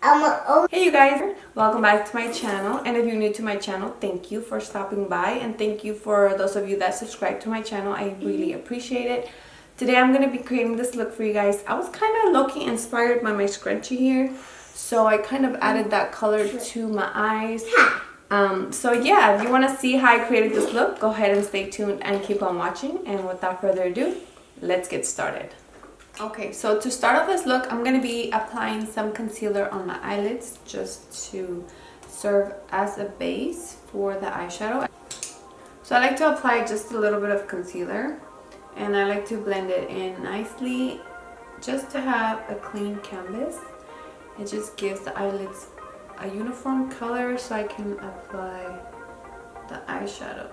Hey you guys, welcome back to my channel, and if you're new to my channel, thank you for stopping by, and thank you for those of you that subscribe to my channel. I really appreciate it. Today I'm going to be creating this look for you guys. I was kind of low-key inspired by my scrunchie here, so I kind of added that color to my eyes. So yeah, if you want to see how I created this look, go ahead and stay tuned and keep on watching, and without further ado, let's get started. Okay, so to start off this look, I'm going to be applying some concealer on my eyelids just to serve as a base for the eyeshadow. So I like to apply just a little bit of concealer, and I like to blend it in nicely just to have a clean canvas. It just gives the eyelids a uniform color so I can apply the eyeshadow.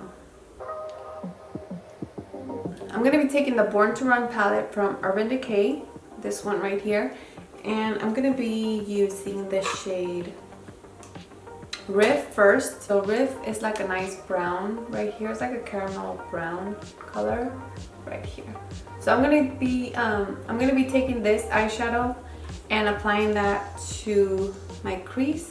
I'm going to be taking the Born to Run palette from Decay, this one right here, and I'm going to be using the shade Riff first. So Riff is like a nice brown right here. It's like a caramel brown color right here. So I'm going to be taking this eyeshadow and applying that to my crease.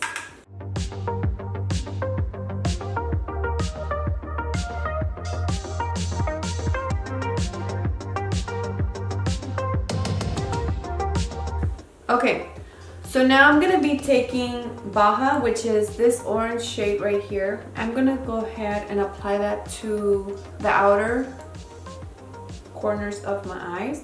Okay, so now I'm going to be taking Baja, which is this orange shade right here. I'm going to go ahead and apply that to the outer corners of my eyes.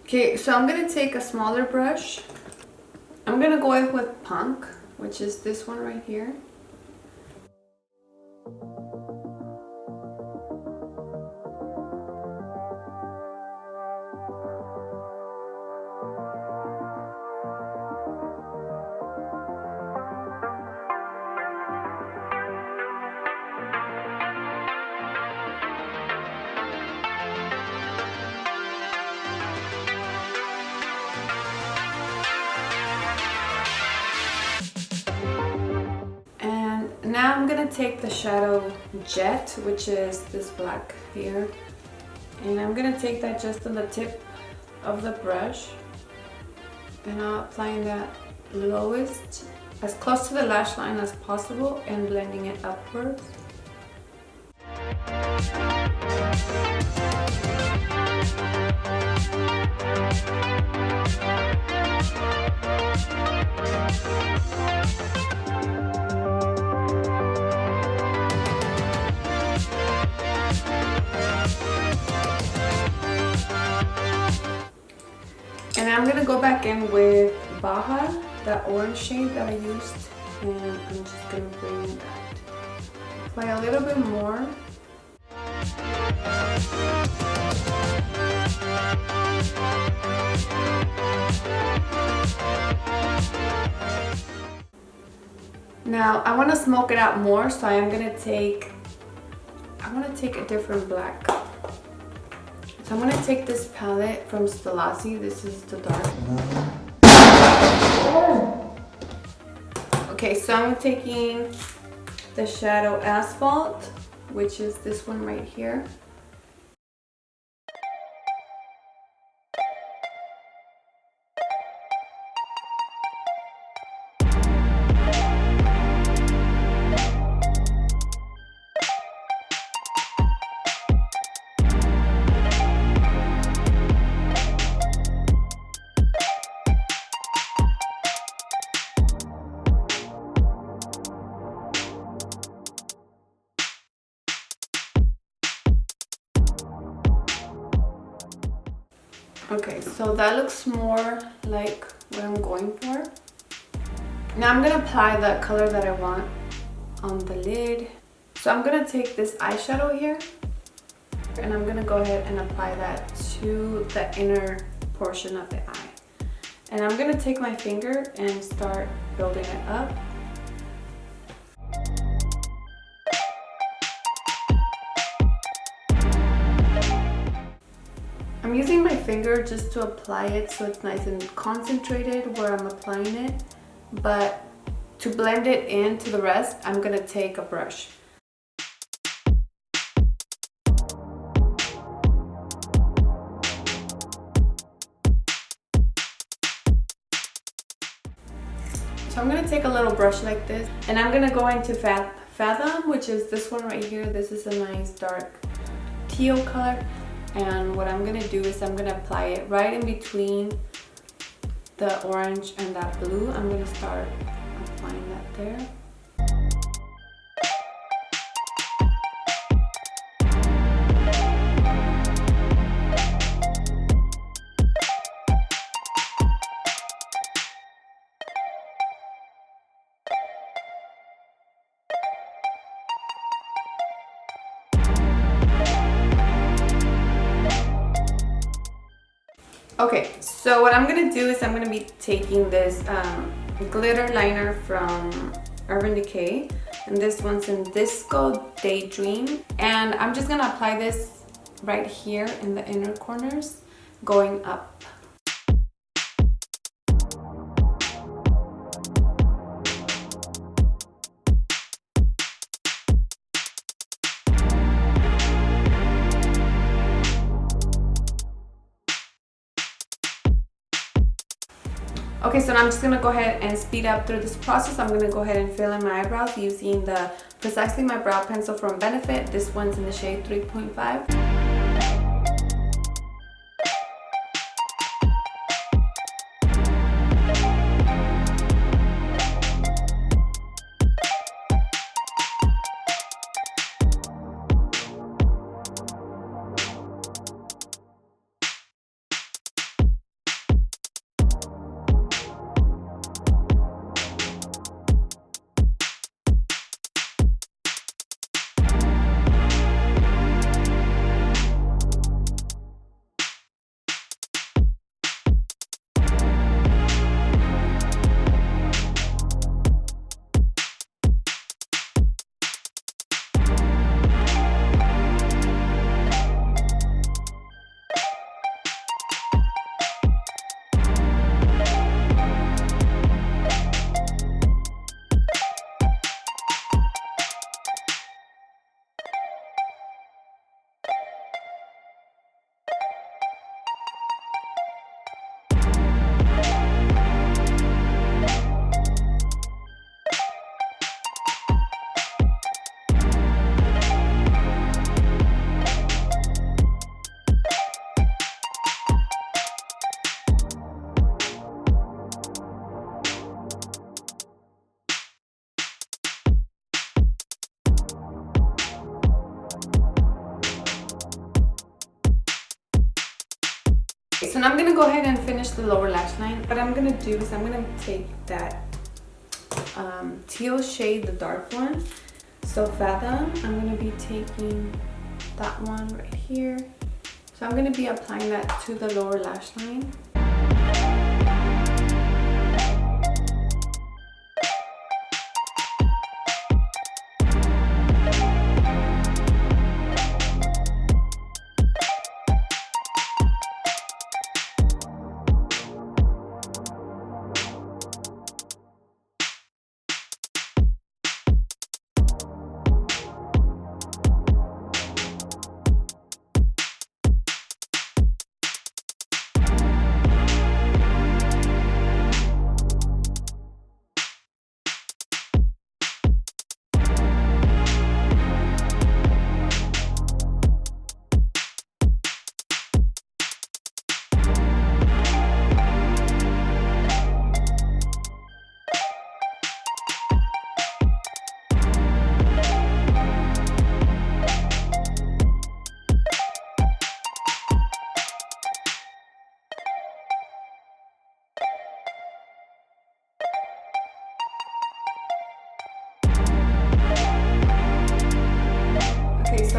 Okay, so I'm going to take a smaller brush. I'm going to go with Punk, which is this one right here. Now I'm going to take the shadow Jet, which is this black here, and I'm going to take that just on the tip of the brush, and I'm applying that lowest, as close to the lash line as possible, and blending it upwards. And I'm going to go back in with Baja, that orange shade that I used, and I'm just going to bring that. Apply a little bit more. Now I want to smoke it out more, so I want to take a different black. So I'm going to take this palette from Stilazzi. This is the dark. Okay, so I'm taking the shadow Asphalt, which is this one right here. Okay, so that looks more like what I'm going for. Now I'm gonna apply the color that I want on the lid. So I'm gonna take this eyeshadow here And I'm gonna go ahead and apply that to the inner portion of the eye. And I'm gonna take my finger and start building it up. I'm using my finger just to apply it so it's nice and concentrated where I'm applying it, but to blend it into the rest, I'm gonna take a brush. So I'm gonna take a little brush like this, and I'm gonna go into Fathom, which is this one right here. This is a nice dark teal color. And what I'm gonna do is I'm gonna apply it right in between the orange and that blue. I'm gonna start applying that there. Okay, so what I'm gonna do is I'm gonna be taking this glitter liner from Urban Decay, and this one's in Disco Daydream, and I'm just gonna apply this right here in the inner corners, going up. Okay, so now I'm just gonna go ahead and speed up through this process. I'm gonna go ahead and fill in my eyebrows using the Precisely My Brow Pencil from Benefit. This one's in the shade 3.5. So now I'm gonna go ahead and finish the lower lash line. What I'm gonna do is I'm gonna take that teal shade, the dark one. So Fathom, I'm gonna be taking that one right here. So I'm gonna be applying that to the lower lash line.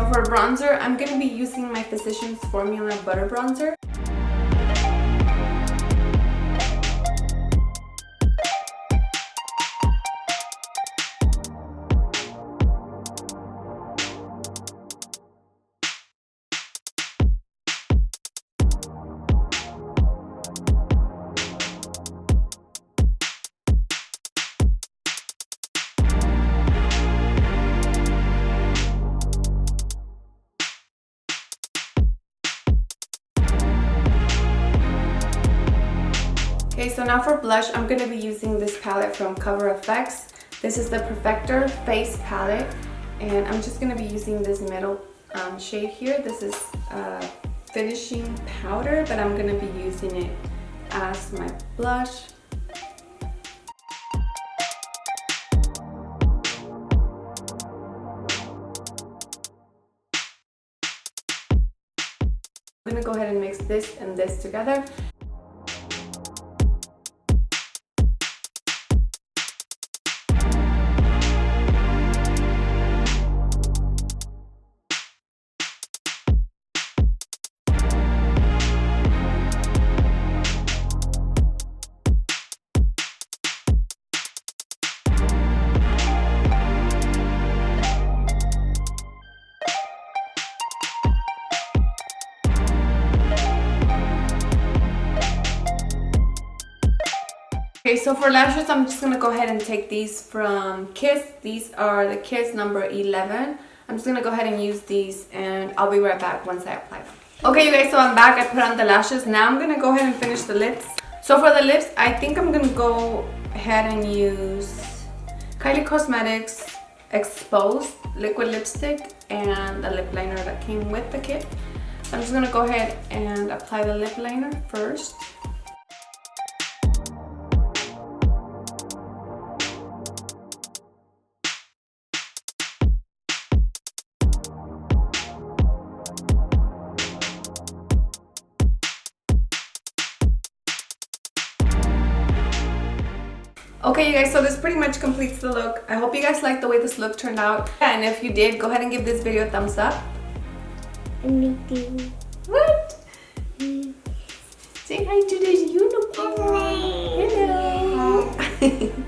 for bronzer, I'm going to be using my Physicians Formula Butter Bronzer. Okay, so now for blush, I'm going to be using this palette from Cover FX. This is the Perfector Face Palette, and I'm just going to be using this middle shade here. This is finishing powder, but I'm going to be using it as my blush. I'm going to go ahead and mix this and this together. Okay, so for lashes, I'm just going to go ahead and take these from Kiss. These are the Kiss number 11. I'm just going to go ahead and use these, and I'll be right back once I apply them. Okay, you guys, so I'm back. I put on the lashes. Now I'm going to go ahead and finish the lips. So for the lips, I think I'm going to go ahead and use Kylie Cosmetics Exposed Liquid Lipstick and the lip liner that came with the kit. So I'm just going to go ahead and apply the lip liner first. Okay, you guys, so this pretty much completes the look. I hope you guys liked the way this look turned out. And if you did, go ahead and give this video a thumbs up. Me too. What? Say hi to the unicorn. Hello.